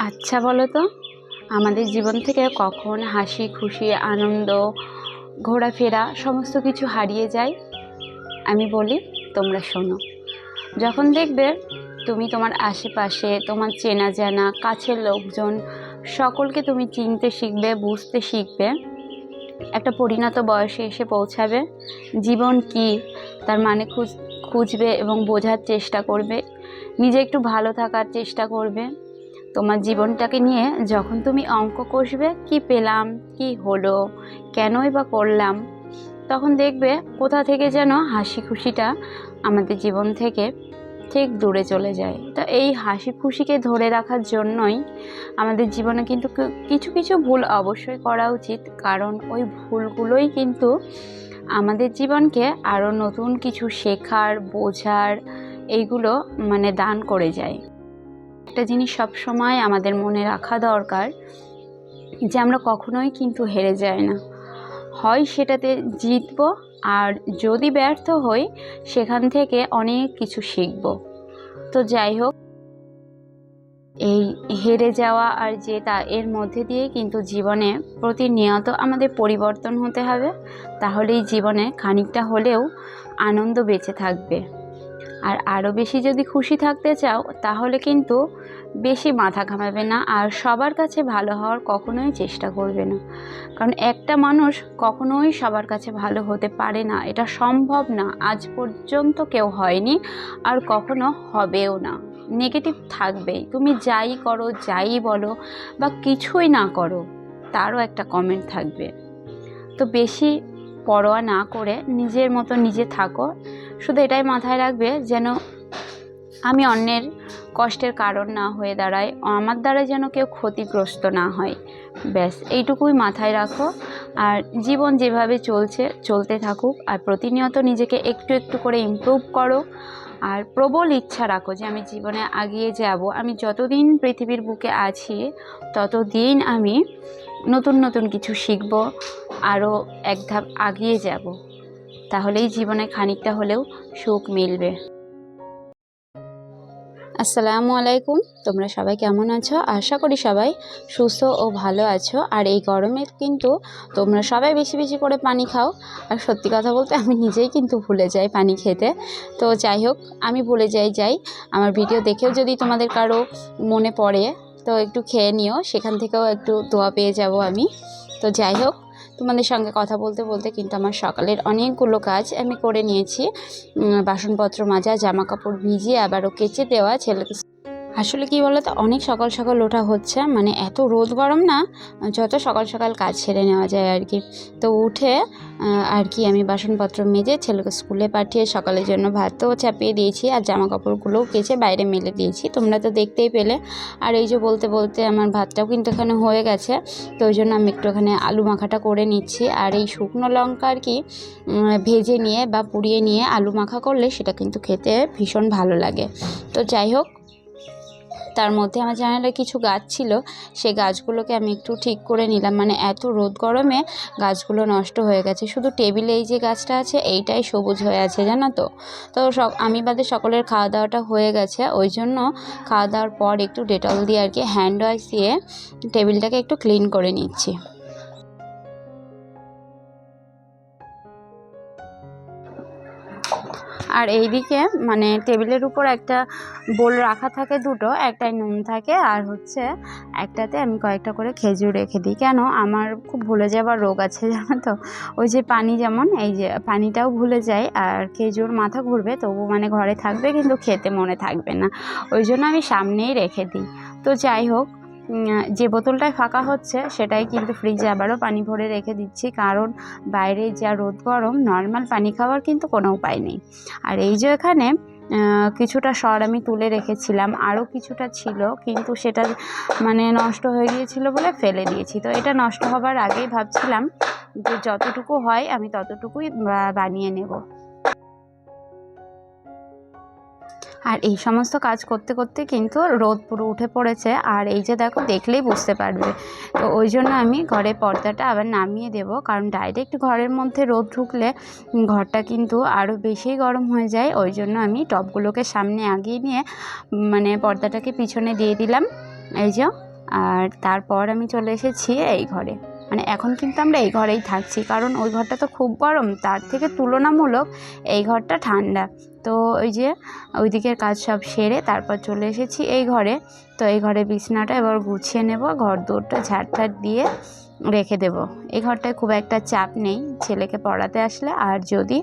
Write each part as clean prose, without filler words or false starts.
আচ্ছা বলো তো, আমাদের জীবন থেকে কখন হাসি খুশি আনন্দ ঘোরাফেরা সমস্ত কিছু হারিয়ে যায়? আমি বলি, তোমরা শোনো। যখন দেখবে তুমি তোমার আশেপাশে তোমার চেনা জানা কাছের লোকজন সকলকে তুমি চিনতে শিখবে, বুঝতে শিখবে, একটা পরিণত বয়সে এসে পৌঁছাবে, জীবন কি তার মানে খুঁজবে এবং বোঝার চেষ্টা করবে, নিজে একটু ভালো থাকার চেষ্টা করবে। তোমার জীবনটাকে নিয়ে যখন তুমি অঙ্ক কষবে, কি পেলাম, কি হলো, কেনই বা করলাম, তখন দেখবে কোথা থেকে যেন হাসি খুশিটা আমাদের জীবন থেকে ঠিক দূরে চলে যায়। তো এই হাসি খুশিকে ধরে রাখার জন্যই আমাদের জীবনে কিন্তু কিছু কিছু ভুল অবশ্যই করা উচিত, কারণ ওই ভুলগুলোই কিন্তু আমাদের জীবনকে আরও নতুন কিছু শেখার, বোঝার এইগুলো দান করে যায়। একটা জিনিস সবসময় আমাদের মনে রাখা দরকার, যে আমরা কখনোই কিন্তু হেরে যাই না। হয় সেটাতে জিতব, আর যদি ব্যর্থ হই সেখান থেকে অনেক কিছু শিখব। তো যাই হোক, এই হেরে যাওয়া আর জেতা এর মধ্যে দিয়ে কিন্তু জীবনে প্রতিনিয়ত আমাদের পরিবর্তন হতে হবে, তাহলেই জীবনে খানিকটা হলেও আনন্দ বেঁচে থাকবে। আর আরও বেশি যদি খুশি থাকতে চাও তাহলে কিন্তু বেশি মাথা ঘামাবে না, আর সবার কাছে ভালো হওয়ার কখনোই চেষ্টা করবে না। কারণ একটা মানুষ কখনোই সবার কাছে ভালো হতে পারে না, এটা সম্ভব না। আজ পর্যন্ত কেউ হয়নি, আর কখনো হবেও না। নেগেটিভ থাকবেই, তুমি যাই করো, যাই বলো বা কিছুই না করো, তারও একটা কমেন্ট থাকবে। তো বেশি পরোয়া না করে নিজের মতো নিজে থাকো। শুধু এটাই মাথায় রাখবে যেন আমি অন্যের কষ্টের কারণ না হয়ে দাঁড়াই, আমার দ্বারা যেন কেউ ক্ষতিগ্রস্ত না হয়। ব্যাস এইটুকুই মাথায় রাখো। আর জীবন যেভাবে চলতে থাকুক, আর প্রতিনিয়ত নিজেকে একটু একটু করে ইমপ্রুভ করো। আর প্রবল ইচ্ছা রাখো যে আমি জীবনে এগিয়ে যাব। আমি যতদিন পৃথিবীর বুকে আছি ততদিন আমি নতুন নতুন কিছু শিখব, আরও এক ধাপ এগিয়ে যাব। তাহলেই জীবনে খানিকটা হলেও সুখ মিলবে। আসসালামু আলাইকুম, তোমরা সবাই কেমন আছো? আশা করি সবাই সুস্থ ও ভালো আছো। আর এই গরমে কিন্তু তোমরা সবাই বেশি বেশি করে পানি খাও। আর সত্যি কথা বলতে আমি নিজেই কিন্তু ভুলে যাই পানি খেতে। তো যাই হোক, আমি ভুলে যাই। আমার ভিডিও দেখেও যদি তোমাদের কারো মনে পড়ে তো একটু খেয়ে নিও, সেখান থেকেও একটু দোয়া পেয়ে যাব আমি। তো যাই হোক, তোমাদের সঙ্গে কথা বলতে বলতে কিন্তু আমার সকালের অনেকগুলো কাজ আমি করে নিয়েছি। বাসনপত্র মাজা, জামা কাপড় ভিজিয়ে আবারও কেচে দেওয়া, ছেলেকে আসলে কি বলতো, অনেক সকাল সকাল ওঠা হচ্ছে, এত রোদ গরম না, যত সকাল সকাল কাজ সেরে নেওয়া যায় আর কি। তো উঠে আর কি আমি বাসনপত্র মেজে ছেলেকে স্কুলে পাঠিয়ে সকালের জন্য ভাতও চাপিয়ে দিয়েছি, আর জামা কাপড়গুলোও কেচে বাইরে মেলে দিয়েছি, তোমরা তো দেখতেই পেলে। আর এই যে বলতে বলতে আমার ভাতটাও কিন্তু এখানে হয়ে গেছে। তো ওই জন্য আমি একটু এখানে আলু মাখাটা করে নিচ্ছি। আর এই শুকনো লঙ্কা আর কি ভেজে নিয়ে বা পুড়িয়ে নিয়ে আলু মাখা করলে সেটা কিন্তু খেতে ভীষণ ভালো লাগে। তো যাই হোক, তার মধ্যে আমার জানালে কিছু গাছ ছিল, সেই গাছগুলোকে আমি একটু ঠিক করে নিলাম। এত রোদ গরমে গাছগুলো নষ্ট হয়ে গেছে। শুধু টেবিলে এই যে গাছটা আছে এইটাই সবুজ হয়ে আছে, জানো তো। তো আমি বাদে সকলের খাওয়া দাওয়াটা হয়ে গেছে, ওই জন্য খাওয়া দাওয়ার পর একটু ডেটল দিয়ে আর কি হ্যান্ড ওয়াশ দিয়ে টেবিলটাকে একটু ক্লিন করে নিচ্ছি। আর এইদিকে টেবিলের উপর একটা বোল রাখা থাকে, দুটো, একটাই নুন থাকে আর একটাতে আমি কয়েকটা করে খেজুর রেখে দিই। কেন, আমার খুব ভুলে যাবার রোগ আছে, জানো তো। ওই যে পানি, যেমন এই যে পানিটাও ভুলে যাই, আর খেজুর মাথা ঘুরবে তবু ঘরে থাকবে কিন্তু খেতে মনে থাকবে না, ওই জন্য আমি সামনেই রেখে দিই। তো যাই হোক, যে বোতলটায় ফাঁকা হচ্ছে সেটাই কিন্তু ফ্রিজে আবারও পানি ভরে রেখে দিচ্ছি, কারণ বাইরে যা রোদ গরম, নর্মাল পানি খাওয়ার কিন্তু কোনো উপায় নেই। আর এই যে এখানে কিছুটা সর আমি তুলে রেখেছিলাম, আরও কিছুটা ছিল কিন্তু সেটা নষ্ট হয়ে গিয়েছিল বলে ফেলে দিয়েছি। তো এটা নষ্ট হবার আগেই ভাবছিলাম যে যতটুকু হয় আমি ততটুকুই বানিয়ে নেব। আর এই সমস্ত কাজ করতে করতে কিন্তু রোদ পুরো উঠে পড়েছে, আর এই যে দেখো, দেখলেই বুঝতে পারবে। তো ওই জন্য আমি ঘরের পর্দাটা আবার নামিয়ে দেব, কারণ ডাইরেক্ট ঘরের মধ্যে রোদ ঢুকলে ঘরটা কিন্তু আরও বেশি গরম হয়ে যায়। ওই জন্য আমি টবগুলোকে সামনে আগিয়ে নিয়ে পর্দাটাকে পিছনে দিয়ে দিলাম। এই যে আর তারপর আমি চলে এসেছি এই ঘরে। মানে এখন কিন্তু আমরা এই ঘরেই থাকছি, কারণ ওই ঘরটা তো খুব গরম, তার থেকে তুলনামূলক এই ঘরটা ঠান্ডা। তো ওই যে ওই দিকের কাজ সব সেরে তারপর চলে এসেছি এই ঘরে। তো এই ঘরে বিছানাটা এবার গুছিয়ে নেব, ঘর দৌড়টা ঝাড় দিয়ে রেখে দেব। এই ঘরটায় খুব একটা চাপ নেই ছেলেকে পড়াতে আসলে, আর যদি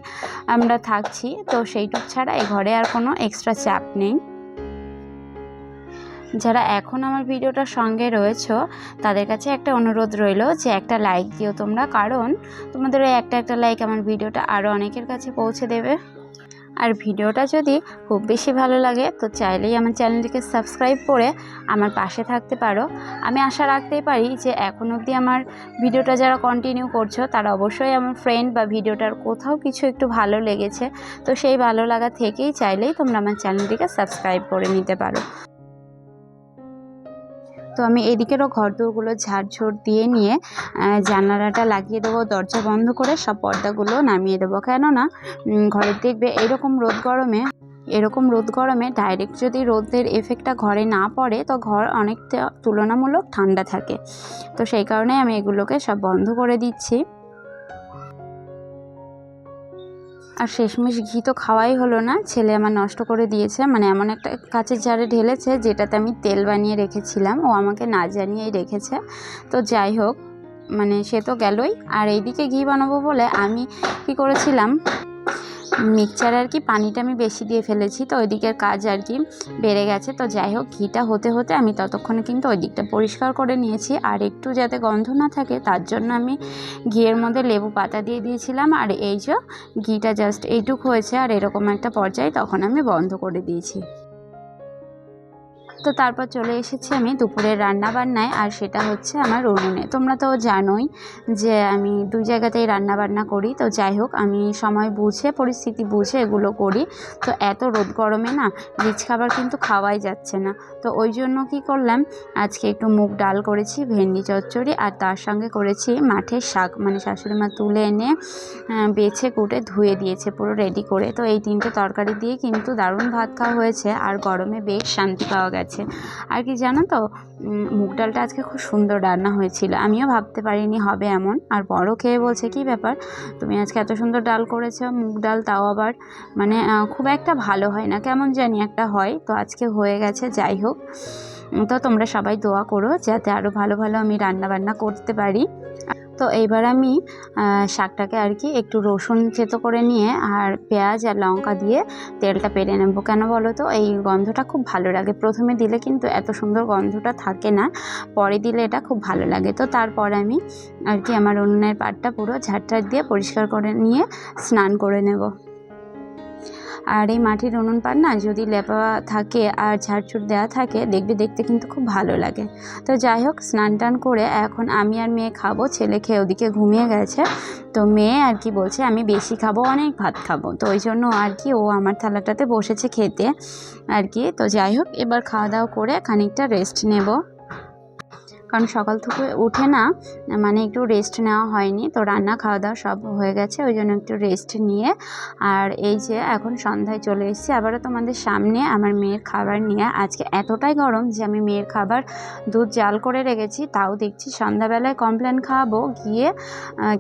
আমরা থাকছি তো সেইটুক ছাড়া এই ঘরে আর কোনো এক্সট্রা চাপ নেই। যারা এখন আমার ভিডিওটার সঙ্গে রয়েছো তাদের কাছে একটা অনুরোধ রইল যে একটা লাইক দিও তোমরা, কারণ তোমাদের ওই একটা লাইক আমার ভিডিওটা আরও অনেকের কাছে পৌঁছে দেবে। আর ভিডিওটা যদি খুব বেশি ভালো লাগে তো চাইলেই আমার চ্যানেলটিকে সাবস্ক্রাইব করে আমার পাশে থাকতে পারো। আমি আশা রাখতেই পারি যে এখন অবধি আমার ভিডিওটা যারা কন্টিনিউ করছো তারা অবশ্যই আমার ফ্রেন্ড বা ভিডিওটার কোথাও কিছু একটু ভালো লেগেছে, তো সেই ভালো লাগা থেকেই চাইলেই তোমরা আমার চ্যানেলটিকে সাবস্ক্রাইব করে নিতে পারো। তো আমি এদিকেরও ঘরদোরগুলো ঝাড়ঝোড় দিয়ে নিয়ে জানালাটা লাগিয়ে দেবো, দরজা বন্ধ করে সব পর্দাগুলো নামিয়ে দেবো। কেননা ঘরে দেখবে এরকম রোদ গরমে ডাইরেক্ট যদি রোদের এফেক্টটা ঘরে না পড়ে তো ঘর অনেকটা তুলনামূলক ঠান্ডা থাকে। তো সেই কারণে আমি এগুলোকে সব বন্ধ করে দিচ্ছি। আর শেষমেশ ঘি তো খাওয়াই হলো না, ছেলে আমার নষ্ট করে দিয়েছে। মানে এমন একটা কাচের জারে ঢেলেছে যেটাতে আমি তেল বানিয়ে রেখেছিলাম, ও আমাকে না জানিয়েই রেখেছে। তো যাই হোক, মানে সে তো গেলই। আর এইদিকে ঘি বানাবো বলে আমি কি করেছিলাম, মিক্সচার আর কি পানিটা আমি বেশি দিয়ে ফেলেছি, তো ওই দিকের কাজ আর কি বেড়ে গেছে। তো যাই হোক, ঘিটা হতে হতে আমি ততক্ষণে কিন্তু ওই দিকটা পরিষ্কার করে নিয়েছি। আর একটু যাতে গন্ধ না থাকে তার জন্য আমি ঘিয়ের মধ্যে লেবু পাতা দিয়ে দিয়েছিলাম। আর এই যে ঘিটা জাস্ট এইটুক হয়েছে, আর এরকম একটা পর্যায়ে তখন আমি বন্ধ করে দিয়েছি। তো তারপর চলে এসেছি আমি দুপুরের রান্না বান্নায়, আর সেটা হচ্ছে আমার উনুনে। তোমরা তো জানোই যে আমি দুই জায়গাতেই রান্না বান্না করি। তো যাই হোক, আমি সময় বুঝে পরিস্থিতি বুঝে এগুলো করি। তো এত রোদ গরমে না রিচ খাবার কিন্তু খাওয়াই যাচ্ছে না। তো ওই জন্য কি করলাম, আজকে একটু মুগ ডাল করেছি, ভেন্ডি চচ্চড়ি, আর তার সঙ্গে করেছি মাঠের শাক। মানে শাশুড়ি মা তুলে এনে বেছে কুটে ধুয়ে দিয়েছে পুরো রেডি করে। তো এই তিনটে তরকারি দিয়ে কিন্তু দারুণ ভাত খাওয়া হয়েছে, আর গরমে বেশ শান্তি পাওয়া গেছে। আর কি জানো তো, মুগ ডালটা আজকে খুব সুন্দর রান্না হয়েছিল, আমিও ভাবতে পারিনি হবে এমন। আর বড় খেয়ে বলছে কি ব্যাপার, তুমি আজকে এত সুন্দর ডাল করেছো, মুগ ডাল তাও আবার মানে খুব একটা ভালো হয় না, কেমন জানি একটা হয়। তো আজকে হয়ে গেছে। যাই হোক, তো তোমরা সবাই দোয়া করো যাতে আরও ভালো ভালো আমি রান্না বান্না করতে পারি। তো এইবার আমি শাকটাকে আর কি একটু রসুন থেতো করে নিয়ে আর পেঁয়াজ আর লঙ্কা দিয়ে তেলটা পেরে নেব। কেন বলো তো, এই গন্ধটা খুব ভালো লাগে। প্রথমে দিলে কিন্তু এত সুন্দর গন্ধটা থাকে না, পরে দিলে এটা খুব ভালো লাগে। তো তারপর আমি আর কি আমার উনুনের পাটটা পুরো ঝাড় দিয়ে পরিষ্কার করে নিয়ে স্নান করে নেব। আর এই মাটির উনুন পাট না যদি লেপা থাকে আর ঝাড়ঝুড় দেওয়া থাকে দেখবে দেখতে কিন্তু খুব ভালো লাগে। তো যাই হোক, স্নান টান করে এখন আমি আর মেয়ে খাবো। ছেলে খেয়ে ওদিকে ঘুমিয়ে গেছে। তো মেয়ে আর কি বলছে আমি বেশি খাবো, অনেক ভাত খাবো। তো ওই জন্য আর কি ও আমার থালাটাতে বসেছে খেতে আর কি। তো যাই হোক, এবার খাওয়া দাওয়া করে খানিকটা রেস্ট নেব, কারণ সকাল থেকে উঠে না মানে একটু রেস্ট নেওয়া হয়নি। তো রান্না খাওয়া দাওয়া সব হয়ে গেছে, ওই জন্য একটু রেস্ট নিয়ে আর এই যে এখন সন্ধ্যায় চলে এসেছি আবারও তোমাদের সামনে আমার মেয়ের খাবার নিয়ে। আজকে এতটাই গরম যে আমি মেয়ের খাবার দুধ জাল করে রেখেছি, তাও দেখছি সন্ধ্যাবেলায় কমপ্লেন খাওয়াবো গিয়ে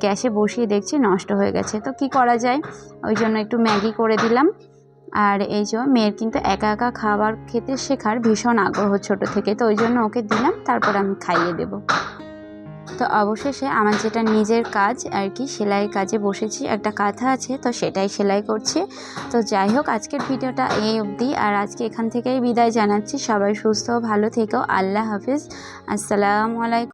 গ্যাসে বসিয়ে দেখছি নষ্ট হয়ে গেছে। তো কি করা যায়, ওই জন্য একটু ম্যাগি করে দিলাম। আর এই যে মেয়ের কিন্তু একা একা খাবার খেতে শেখার ভীষণ আগ্রহ ছোট থেকে, তো ওই জন্য ওকে দিলাম, তারপর আমি খাইয়ে দেব। তো অবশেষে আমার যেটা নিজের কাজ আর কি, সেলাই কাজে বসেছি। একটা কাঁথা আছে তো সেটাই সেলাই করছি। তো যাই হোক, আজকের ভিডিওটা এই অবধি, আর আজকে এখান থেকেই বিদায় জানাচ্ছি। সবাই সুস্থ ভালো থেকো, আল্লাহ হাফিজ, আসসালামু আলাইকুম।